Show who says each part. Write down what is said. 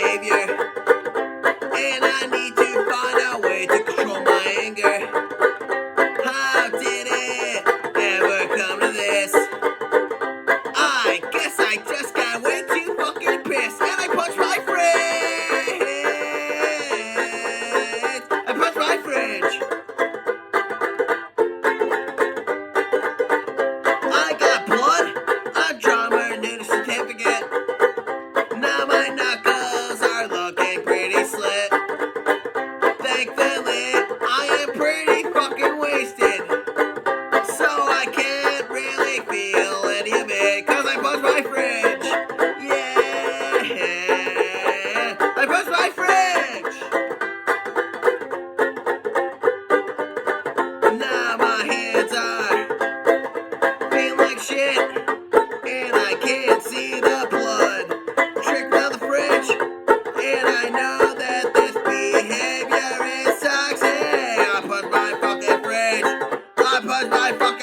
Speaker 1: behavior, and I need to find a way to control my anger. How did it ever come to this? I guess I just got way too fucking pissed, and I punched my fridge. I punched my fridge. I got blood. I'm drawing my new certificate. Now my knuckles are looking pretty slit. Thankfully, I am pretty fucking wasted, so I can't really feel any of it, cause I punched my fridge. Yeah, I punched my fridge. Now my hands are feeling like shit, and I can't see the blood trickling down the fridge, and I know that this behavior is toxic. I punched my fucking fridge. I punched my fucking